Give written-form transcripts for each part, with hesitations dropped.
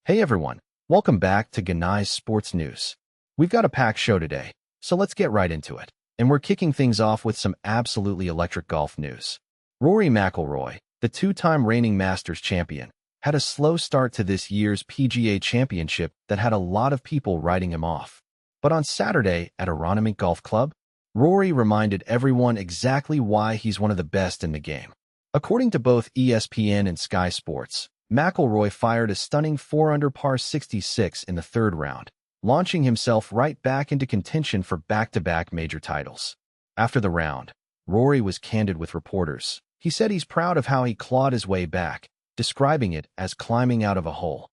Hey everyone, welcome back to Genai Sports News. We've got a packed show today, so let's get right into it. And we're kicking things off with some absolutely electric golf news. Rory McIlroy, the two-time reigning Masters champion, had a slow start to this year's PGA Championship that had a lot of people writing him off. But on Saturday at Anunoby Golf Club, Rory reminded everyone exactly why he's one of the best in the game. According to both ESPN and Sky Sports, McIlroy fired a stunning 4-under par 66 in the third round, launching himself right back into contention for back-to-back major titles. After the round, Rory was candid with reporters. He said he's proud of how he clawed his way back, describing it as climbing out of a hole.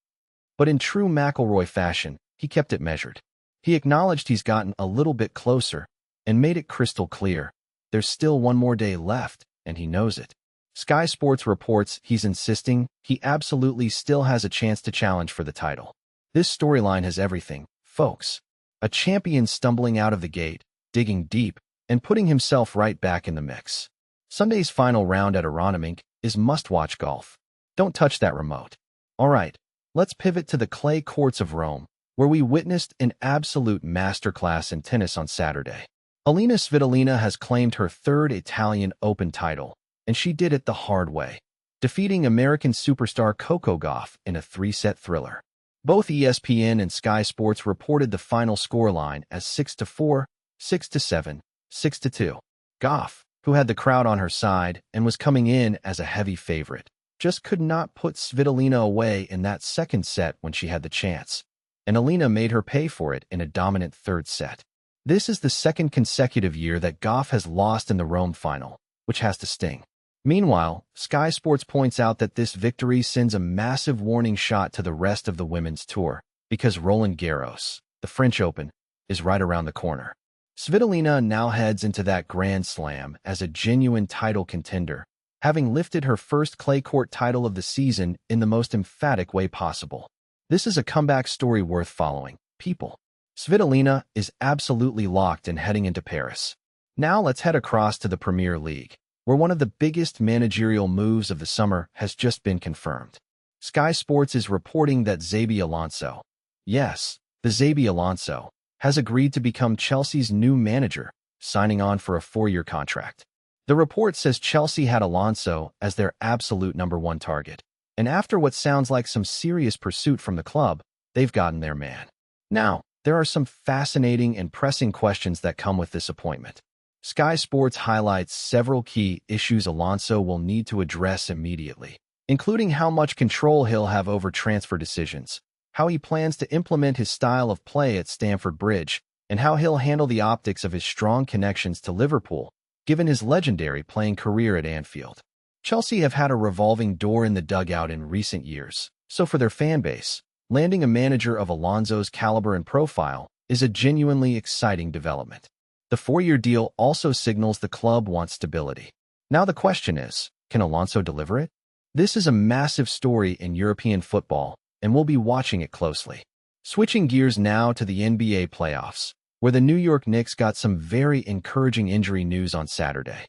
But in true McIlroy fashion, he kept it measured. He acknowledged he's gotten a little bit closer and made it crystal clear. There's still one more day left, and he knows it. Sky Sports reports he's insisting he absolutely still has a chance to challenge for the title. This storyline has everything, folks. A champion stumbling out of the gate, digging deep, and putting himself right back in the mix. Sunday's final round at Anunoby is must-watch golf. Don't touch that remote. All right, let's pivot to the clay courts of Rome, where we witnessed an absolute masterclass in tennis on Saturday. Elina Svitolina has claimed her third Italian Open title, and she did it the hard way, defeating American superstar Coco Gauff in a three-set thriller. Both ESPN and Sky Sports reported the final scoreline as 6-4, 6-7, 6-2. Gauff, who had the crowd on her side and was coming in as a heavy favorite, just could not put Svitolina away in that second set when she had the chance, and Elina made her pay for it in a dominant third set. This is the second consecutive year that Gauff has lost in the Rome final, which has to sting. Meanwhile, Sky Sports points out that this victory sends a massive warning shot to the rest of the women's tour, because Roland Garros, the French Open, is right around the corner. Svitolina now heads into that Grand Slam as a genuine title contender, having lifted her first clay court title of the season in the most emphatic way possible. This is a comeback story worth following, people. Svitolina is absolutely locked and heading into Paris. Now let's head across to the Premier League, where one of the biggest managerial moves of the summer has just been confirmed. Sky Sports is reporting that Xabi Alonso, yes, the Xabi Alonso, has agreed to become Chelsea's new manager, signing on for a 4-year contract. The report says Chelsea had Alonso as their absolute #1 target, and after what sounds like some serious pursuit from the club, they've gotten their man. Now, there are some fascinating and pressing questions that come with this appointment. Sky Sports highlights several key issues Alonso will need to address immediately, including how much control he'll have over transfer decisions, how he plans to implement his style of play at Stamford Bridge, and how he'll handle the optics of his strong connections to Liverpool, given his legendary playing career at Anfield. Chelsea have had a revolving door in the dugout in recent years, so for their fan base, landing a manager of Alonso's caliber and profile is a genuinely exciting development. The 4-year deal also signals the club wants stability. Now the question is, can Alonso deliver it? This is a massive story in European football, and we'll be watching it closely. Switching gears now to the NBA playoffs, where the New York Knicks got some very encouraging injury news on Saturday.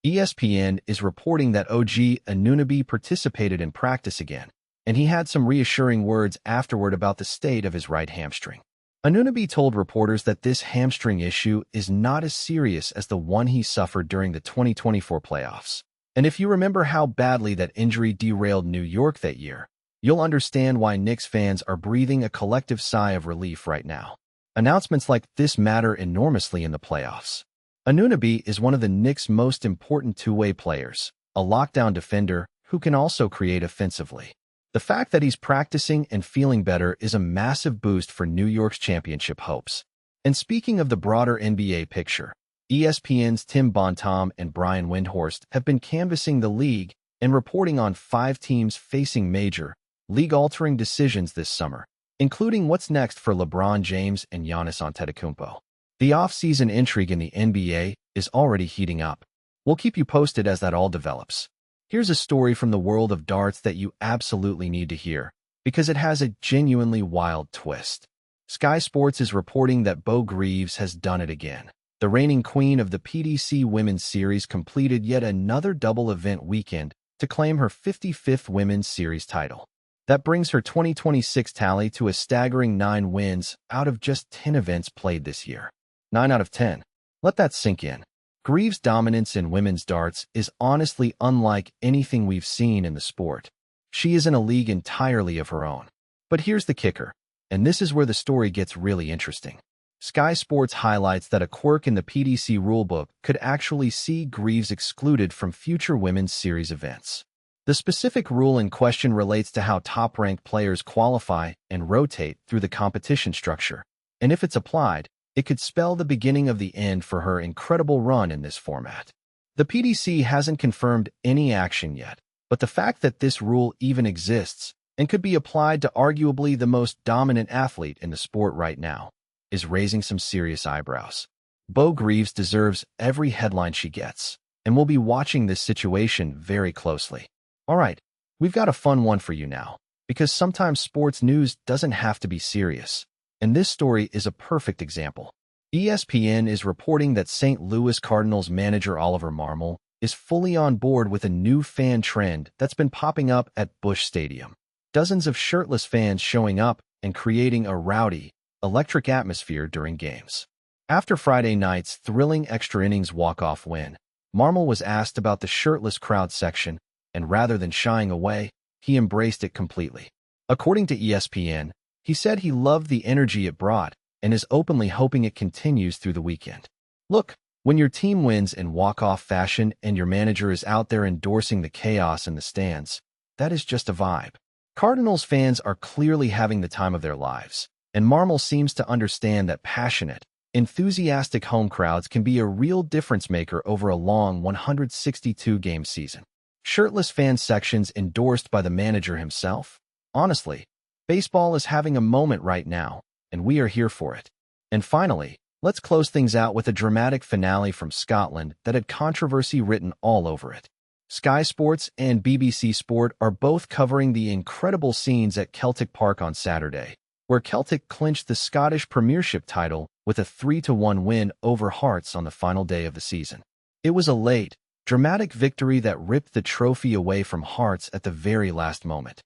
ESPN is reporting that OG Anunoby participated in practice again, and he had some reassuring words afterward about the state of his right hamstring. Anunoby told reporters that this hamstring issue is not as serious as the one he suffered during the 2024 playoffs. And if you remember how badly that injury derailed New York that year, you'll understand why Knicks fans are breathing a collective sigh of relief right now. Announcements like this matter enormously in the playoffs. Anunoby is one of the Knicks' most important two-way players, a lockdown defender who can also create offensively. The fact that he's practicing and feeling better is a massive boost for New York's championship hopes. And speaking of the broader NBA picture, ESPN's Tim Bontemps and Brian Windhorst have been canvassing the league and reporting on 5 teams facing major, league-altering decisions this summer, including what's next for LeBron James and Giannis Antetokounmpo. The off-season intrigue in the NBA is already heating up. We'll keep you posted as that all develops. Here's a story from the world of darts that you absolutely need to hear, because it has a genuinely wild twist. Sky Sports is reporting that Beau Greaves has done it again. The reigning queen of the PDC Women's Series completed yet another double event weekend to claim her 55th Women's Series title. That brings her 2026 tally to a staggering 9 wins out of just 10 events played this year. 9 out of 10. Let that sink in. Greaves' dominance in women's darts is honestly unlike anything we've seen in the sport. She is in a league entirely of her own. But here's the kicker, and this is where the story gets really interesting. Sky Sports highlights that a quirk in the PDC rulebook could actually see Greaves excluded from future women's series events. The specific rule in question relates to how top-ranked players qualify and rotate through the competition structure, and if it's applied, it could spell the beginning of the end for her incredible run in this format. The PDC hasn't confirmed any action yet, but the fact that this rule even exists and could be applied to arguably the most dominant athlete in the sport right now is raising some serious eyebrows. Beau Greaves deserves every headline she gets, and we'll be watching this situation very closely. All right, we've got a fun one for you now, because sometimes sports news doesn't have to be serious, and this story is a perfect example. ESPN is reporting that St. Louis Cardinals manager Oliver Marmol is fully on board with a new fan trend that's been popping up at Busch Stadium. Dozens of shirtless fans showing up and creating a rowdy, electric atmosphere during games. After Friday night's thrilling extra innings walk-off win, Marmol was asked about the shirtless crowd section, and rather than shying away, he embraced it completely. According to ESPN, he said he loved the energy it brought and is openly hoping it continues through the weekend. Look, when your team wins in walk-off fashion and your manager is out there endorsing the chaos in the stands, that is just a vibe. Cardinals fans are clearly having the time of their lives, and Marmol seems to understand that passionate, enthusiastic home crowds can be a real difference maker over a long 162-game season. Shirtless fan sections endorsed by the manager himself? Honestly, baseball is having a moment right now, and we are here for it. And finally, let's close things out with a dramatic finale from Scotland that had controversy written all over it. Sky Sports and BBC Sport are both covering the incredible scenes at Celtic Park on Saturday, where Celtic clinched the Scottish Premiership title with a 3-1 win over Hearts on the final day of the season. It was a late, dramatic victory that ripped the trophy away from Hearts at the very last moment.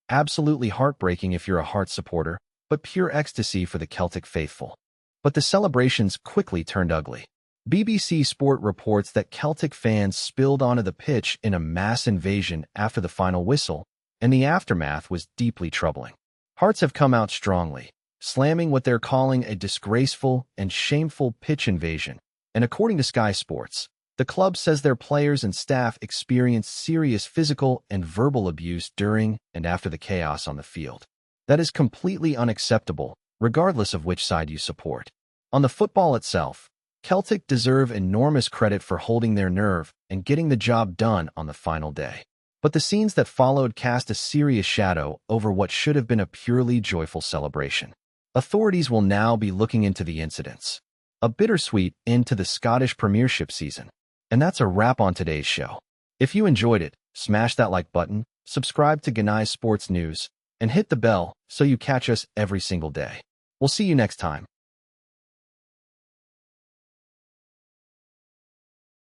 Absolutely heartbreaking if you're a Hearts supporter, but pure ecstasy for the Celtic faithful. But the celebrations quickly turned ugly. BBC Sport reports that Celtic fans spilled onto the pitch in a mass invasion after the final whistle, and the aftermath was deeply troubling. Hearts have come out strongly, slamming what they're calling a disgraceful and shameful pitch invasion, and according to Sky Sports, the club says their players and staff experienced serious physical and verbal abuse during and after the chaos on the field. That is completely unacceptable, regardless of which side you support. On the football itself, Celtic deserve enormous credit for holding their nerve and getting the job done on the final day. But the scenes that followed cast a serious shadow over what should have been a purely joyful celebration. Authorities will now be looking into the incidents. A bittersweet end to the Scottish Premiership season. And that's a wrap on today's show. If you enjoyed it, smash that like button, subscribe to Genai Sports News, and hit the bell so you catch us every single day. We'll see you next time.